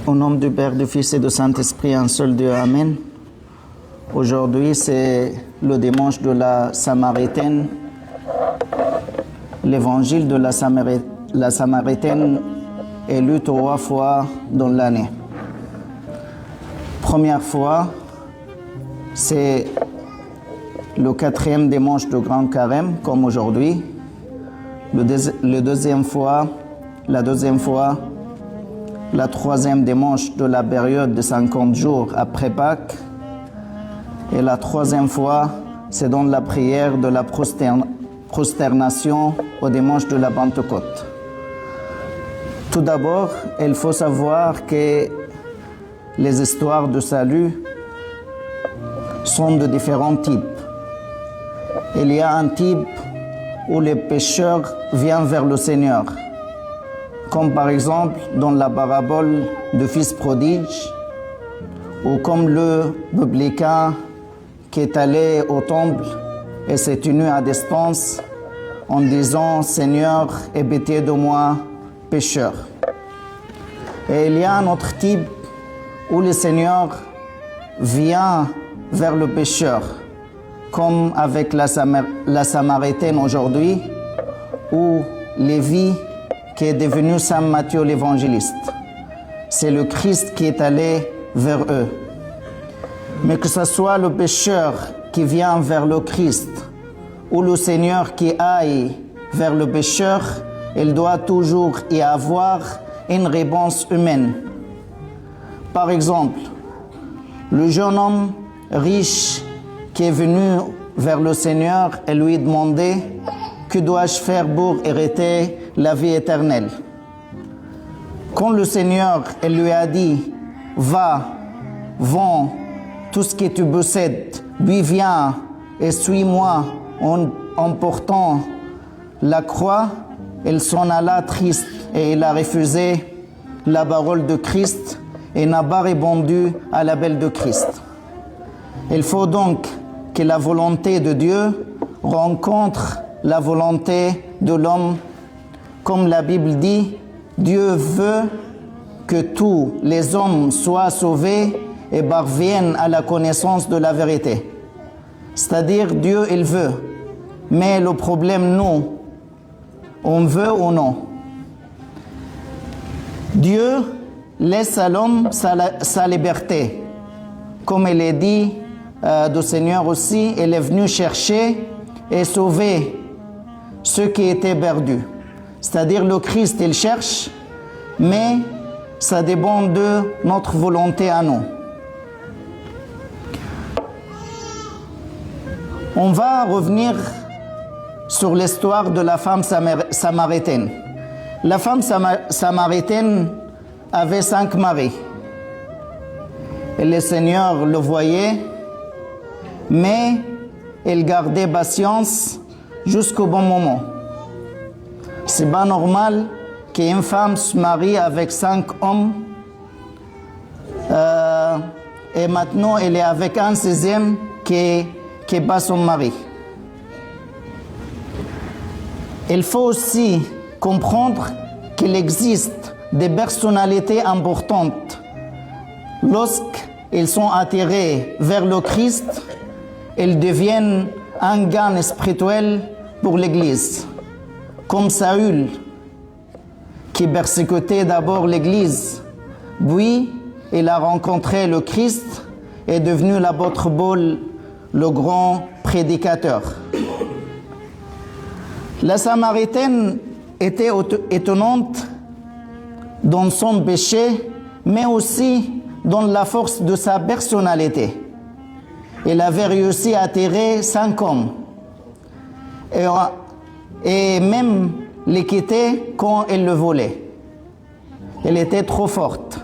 Au nom du Père, du Fils et du Saint-Esprit, un seul Dieu, Amen. Aujourd'hui, c'est le dimanche de la Samaritaine. L'évangile de la Samaritaine est lu 3 fois dans l'année. Première fois, c'est le 4e dimanche de Grand Carême, comme aujourd'hui. La deuxième fois, la 3e dimanche de la période de 50 jours après Pâques. Et la 3e fois, c'est dans la prière de la prosternation au dimanche de la Pentecôte. Tout d'abord, il faut savoir que les histoires de salut sont de différents types. Il y a un type où les pécheurs viennent vers le Seigneur, comme par exemple dans la parabole du fils prodige, ou comme le publicain qui est allé au temple et s'est tenu à distance en disant « Seigneur, aie pitié de moi, pécheur ». Et il y a un autre type où le Seigneur vient vers le pécheur, comme avec la Samaritaine aujourd'hui, ou Lévi qui est devenu Saint Matthieu l'évangéliste. C'est le Christ qui est allé vers eux. Mais que ce soit le pécheur qui vient vers le Christ ou le Seigneur qui aille vers le pécheur, il doit toujours y avoir une réponse humaine. Par exemple, le jeune homme riche qui est venu vers le Seigneur et lui demandait « Que dois-je faire pour hériter la vie éternelle ?» Quand le Seigneur lui a dit « Va, vends tout ce que tu possèdes, puis viens et suis-moi en portant la croix », il s'en alla triste et il a refusé la parole de Christ et n'a pas répondu à l'appel de Christ. Il faut donc que la volonté de Dieu rencontre la volonté de l'homme. Comme la Bible dit, Dieu veut que tous les hommes soient sauvés et parviennent à la connaissance de la vérité. C'est-à-dire, Dieu, il veut. Mais le problème, nous, on veut ou non. Dieu laisse à l'homme sa liberté. Comme il est dit du Seigneur aussi, il est venu chercher et sauver ceux qui étaient perdus. C'est-à-dire le Christ, il cherche, mais ça dépend de notre volonté à nous. On va revenir sur l'histoire de la femme samaritaine. La femme samaritaine avait 5 maris. Et le Seigneur le voyait, mais il gardait patience jusqu'au bon moment. C'est pas normal qu'une femme se marie avec 5 hommes et maintenant elle est avec un 6e qui n'est pas son mari. Il faut aussi comprendre qu'il existe des personnalités importantes. Lorsqu'ils sont attirés vers le Christ, ils deviennent un gain spirituel pour l'Église. Comme Saül, qui persécutait d'abord l'Église, puis il a rencontré le Christ et est devenu l'apôtre Paul, le grand prédicateur. La Samaritaine était étonnante dans son péché, mais aussi dans la force de sa personnalité. Elle avait réussi à attirer 5 hommes et même les quitter quand elle le voulait. Elle était trop forte.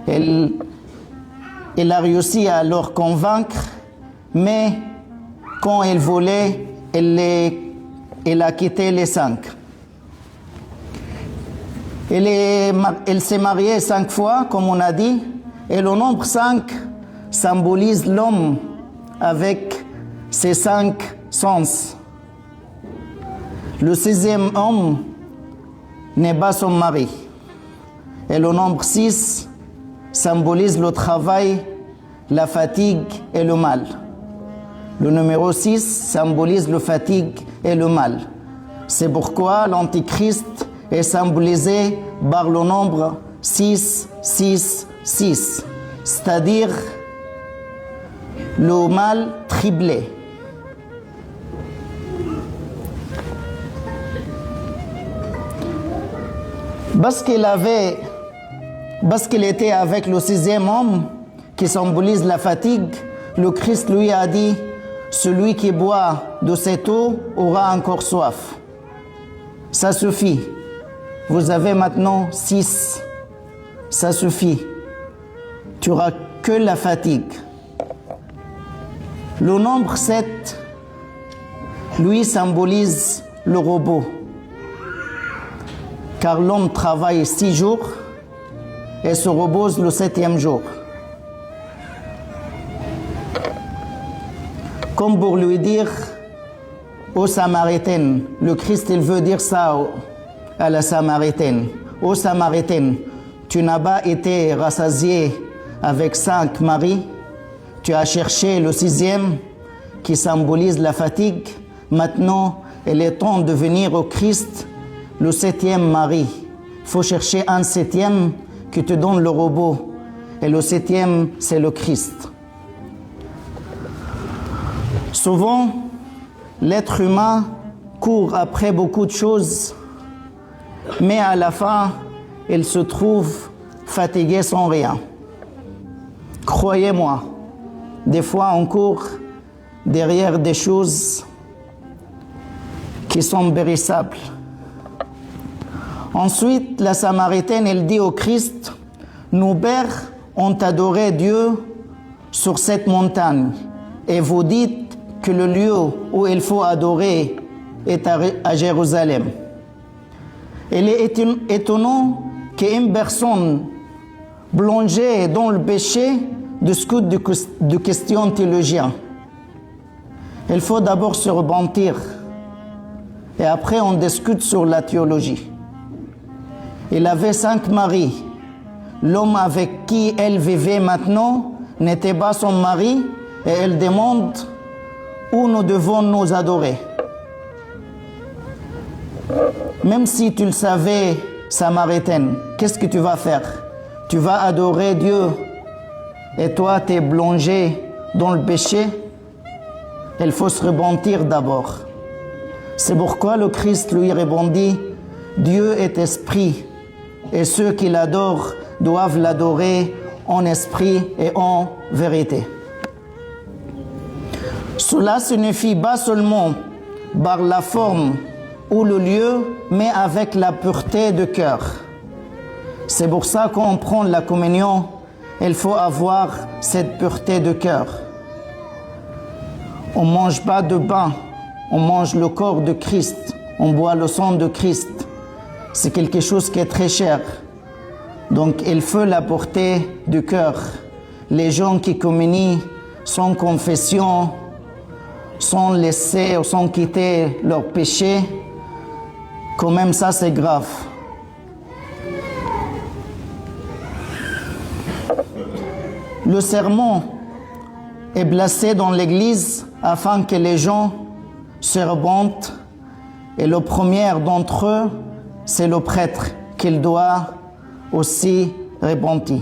Elle a réussi à leur convaincre, mais quand elle voulait, elle a quitté les 5. Elle s'est mariée 5 fois, comme on a dit, et le nombre 5 symbolise l'homme avec ses 5 sens. Le 6e homme n'est pas son mari. Et le nombre 6 symbolise le travail, la fatigue et le mal. Le numéro 6 symbolise la fatigue et le mal. C'est pourquoi l'Antichrist est symbolisé par le nombre 666, c'est-à-dire le mal triplé. Parce qu'il était avec le 6e homme qui symbolise la fatigue, le Christ lui a dit: celui qui boit de cette eau aura encore soif. Ça suffit. Vous avez maintenant 6. Ça suffit. Tu n'auras que la fatigue. Le nombre 7, lui, symbolise le repos. Car l'homme travaille 6 jours et se repose le 7e jour. Comme pour lui dire aux Samaritaines, le Christ il veut dire ça à la Samaritaine. Ô Samaritaine, tu n'as pas été rassasié avec 5 maris, tu as cherché le 6e qui symbolise la fatigue. Maintenant, il est temps de venir au Christ, le 7e mari. Il faut chercher un 7e qui te donne le repos. Et le 7e, c'est le Christ. Souvent, l'être humain court après beaucoup de choses, mais à la fin, il se trouve fatigué sans rien. Croyez-moi, des fois on court derrière des choses qui sont périssables. Ensuite, la Samaritaine, elle dit au Christ: nos pères ont adoré Dieu sur cette montagne, et vous dites que le lieu où il faut adorer est à Jérusalem. Il est étonnant qu'une personne plongée dans le péché discute de questions théologiques. Il faut d'abord se repentir et après on discute sur la théologie. Il avait 5 maris. L'homme avec qui elle vivait maintenant n'était pas son mari et elle demande où nous devons nous adorer. Même si tu le savais, Samaritaine, qu'est-ce que tu vas faire? Tu vas adorer Dieu et toi tu es plongé dans le péché? Il faut se repentir d'abord. C'est pourquoi le Christ lui répondit: Dieu est esprit et ceux qui l'adorent doivent l'adorer en esprit et en vérité. Cela signifie pas seulement par la forme ou le lieu, mais avec la pureté de cœur. C'est pour ça qu'on prend la communion, il faut avoir cette pureté de cœur. On ne mange pas de pain, on mange le corps de Christ, on boit le sang de Christ. C'est quelque chose qui est très cher. Donc il faut la pureté du cœur. Les gens qui communient sans confession, sans laisser ou sans quitter leur péché, quand même ça c'est grave. Le sermon est placé dans l'église afin que les gens se repentent, et le premier d'entre eux, c'est le prêtre qu'il doit aussi repentir.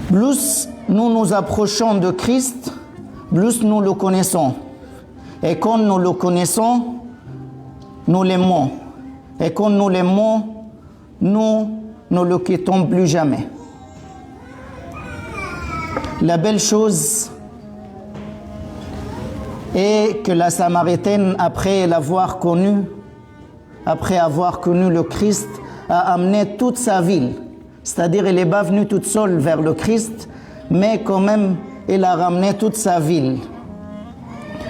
Plus nous nous approchons de Christ, plus nous le connaissons. Et quand nous le connaissons, nous l'aimons. Et quand nous l'aimons, nous ne le quittons plus jamais. La belle chose est que la Samaritaine, après avoir connu le Christ, a amené toute sa ville. C'est-à-dire, elle n'est pas venue toute seule vers le Christ, mais quand même, elle a ramené toute sa ville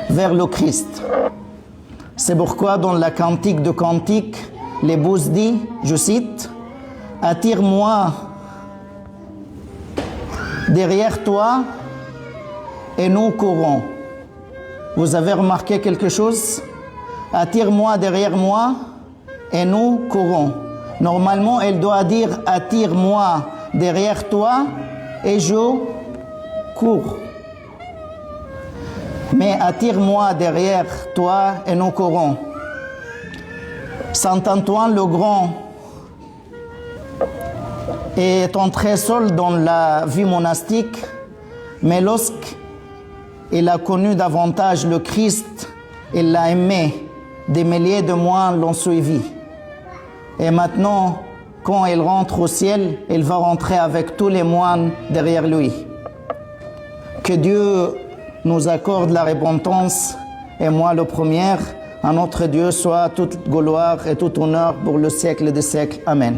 vers le Christ. C'est pourquoi dans la Cantique de Cantiques, l'épouse dit, je cite, « Attire-moi derrière toi et nous courons. » Vous avez remarqué quelque chose? « Attire-moi derrière moi et nous courons. » Normalement, elle doit dire « attire-moi derrière toi et je cours ». Mais « attire-moi derrière toi et nous courons ». Saint Antoine le Grand est entré seul dans la vie monastique, mais lorsqu'il a connu davantage le Christ, il l'a aimé. Des milliers de moines l'ont suivi. Et maintenant, quand il rentre au ciel, il va rentrer avec tous les moines derrière lui. Que Dieu nous accorde la repentance, et moi le premier. À notre Dieu soit toute gloire et tout honneur pour le siècle des siècles. Amen.